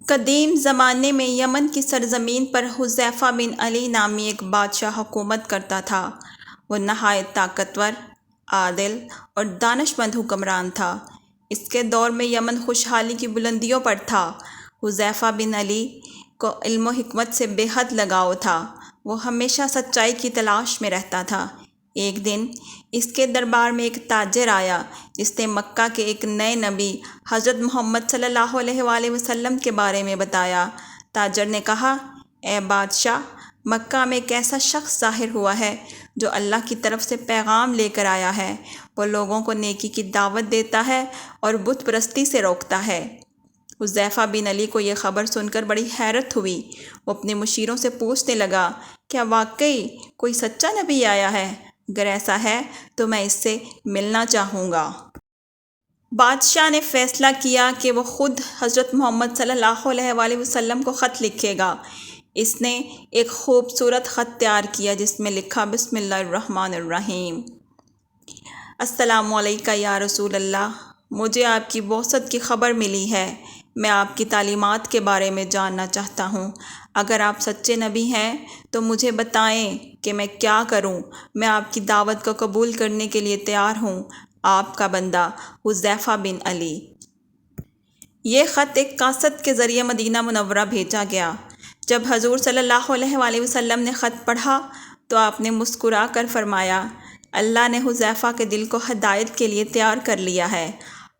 قدیم زمانے میں یمن کی سرزمین پر حذیفہ بن علی نامی ایک بادشاہ حکومت کرتا تھا۔ وہ نہایت طاقتور، عادل اور دانش مند حکمران تھا۔ اس کے دور میں یمن خوشحالی کی بلندیوں پر تھا۔ حذیفہ بن علی کو علم و حکمت سے بے حد لگاؤ تھا۔ وہ ہمیشہ سچائی کی تلاش میں رہتا تھا۔ ایک دن اس کے دربار میں ایک تاجر آیا جس نے مکہ کے ایک نئے نبی حضرت محمد صلی اللہ علیہ وآلہ وسلم کے بارے میں بتایا۔ تاجر نے کہا، اے بادشاہ، مکہ میں ایک ایسا شخص ظاہر ہوا ہے جو اللہ کی طرف سے پیغام لے کر آیا ہے۔ وہ لوگوں کو نیکی کی دعوت دیتا ہے اور بت پرستی سے روکتا ہے۔ حذیفہ بن علی کو یہ خبر سن کر بڑی حیرت ہوئی۔ وہ اپنے مشیروں سے پوچھنے لگا، کیا واقعی کوئی سچا نبی آیا ہے؟ اگر ایسا ہے تو میں اس سے ملنا چاہوں گا۔ بادشاہ نے فیصلہ کیا کہ وہ خود حضرت محمد صلی اللہ علیہ وآلہ وسلم کو خط لکھے گا۔ اس نے ایک خوبصورت خط تیار کیا جس میں لکھا، بسم اللہ الرحمن الرحیم، السلام علیکہ یا رسول اللہ، مجھے آپ کی بعثت کی خبر ملی ہے۔ میں آپ کی تعلیمات کے بارے میں جاننا چاہتا ہوں۔ اگر آپ سچے نبی ہیں تو مجھے بتائیں کہ میں کیا کروں۔ میں آپ کی دعوت کو قبول کرنے کے لیے تیار ہوں۔ آپ کا بندہ حذیفہ بن علی۔ یہ خط ایک قاصد کے ذریعے مدینہ منورہ بھیجا گیا۔ جب حضور صلی اللہ علیہ وآلہ وسلم نے خط پڑھا تو آپ نے مسکرا کر فرمایا، اللہ نے حذیفہ کے دل کو ہدایت کے لیے تیار کر لیا ہے۔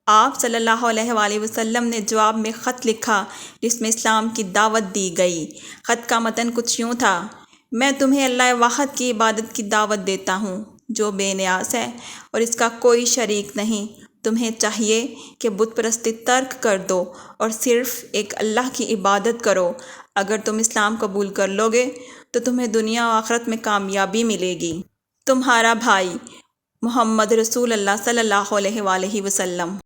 آپ صلی اللہ علیہ وآلہ وسلم نے جواب میں خط لکھا جس میں اسلام کی دعوت دی گئی۔ خط کا متن کچھ یوں تھا، میں تمہیں اللہ واحد کی عبادت کی دعوت دیتا ہوں جو بے نیاز ہے اور اس کا کوئی شریک نہیں۔ تمہیں چاہیے کہ بت پرستی ترک کر دو اور صرف ایک اللہ کی عبادت کرو۔ اگر تم اسلام قبول کر لو گے تو تمہیں دنیا و آخرت میں کامیابی ملے گی۔ تمہارا بھائی محمد رسول اللہ صلی اللہ علیہ وآلہ وسلم۔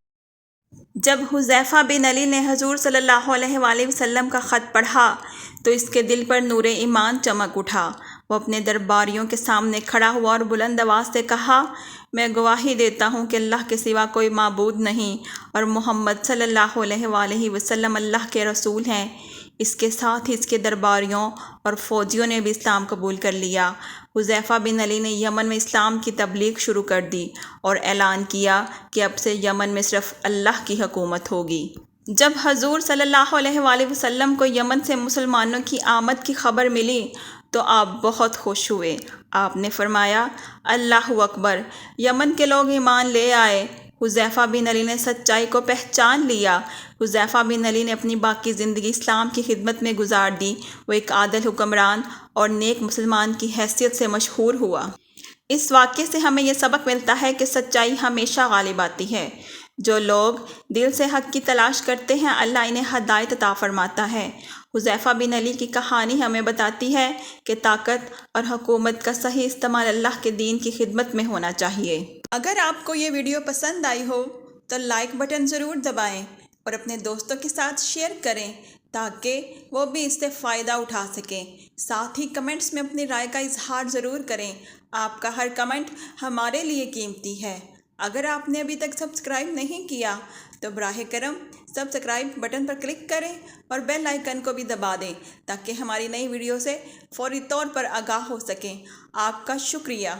جب حذیفہ بن علی نے حضور صلی اللہ علیہ وآلہ وسلم کا خط پڑھا تو اس کے دل پر نور ایمان چمک اٹھا۔ وہ اپنے درباریوں کے سامنے کھڑا ہوا اور بلند آواز سے کہا، میں گواہی دیتا ہوں کہ اللہ کے سوا کوئی معبود نہیں اور محمد صلی اللہ علیہ وآلہ وسلم اللہ کے رسول ہیں۔ اس کے ساتھ ہی اس کے درباریوں اور فوجیوں نے بھی اسلام قبول کر لیا۔ حذیفہ بن علی نے یمن میں اسلام کی تبلیغ شروع کر دی اور اعلان کیا کہ اب سے یمن میں صرف اللہ کی حکومت ہوگی۔ جب حضور صلی اللہ علیہ وآلہ وسلم کو یمن سے مسلمانوں کی آمد کی خبر ملی تو آپ بہت خوش ہوئے۔ آپ نے فرمایا، اللہ اکبر، یمن کے لوگ ایمان لے آئے۔ حذیفہ بن علی نے سچائی کو پہچان لیا۔ حذیفہ بن علی نے اپنی باقی زندگی اسلام کی خدمت میں گزار دی۔ وہ ایک عادل حکمران اور نیک مسلمان کی حیثیت سے مشہور ہوا۔ اس واقعے سے ہمیں یہ سبق ملتا ہے کہ سچائی ہمیشہ غالب آتی ہے۔ جو لوگ دل سے حق کی تلاش کرتے ہیں اللہ انہیں ہدایت عطا فرماتا ہے۔ حذیفہ بن علی کی کہانی ہمیں بتاتی ہے کہ طاقت اور حکومت کا صحیح استعمال اللہ کے دین کی خدمت میں ہونا چاہیے۔ اگر آپ کو یہ ویڈیو پسند آئی ہو تو لائک بٹن ضرور دبائیں اور اپنے دوستوں کے ساتھ شیئر کریں تاکہ وہ بھی اس سے فائدہ اٹھا سکیں۔ ساتھ ہی کمنٹس میں اپنی رائے کا اظہار ضرور کریں۔ آپ کا ہر کمنٹ ہمارے لیے قیمتی ہے۔ اگر آپ نے ابھی تک سبسکرائب نہیں کیا تو براہ کرم سبسکرائب بٹن پر کلک کریں اور بیل آئیکن کو بھی دبا دیں تاکہ ہماری نئی ویڈیو سے فوری طور پر آگاہ ہو سکیں۔ آپ کا شکریہ۔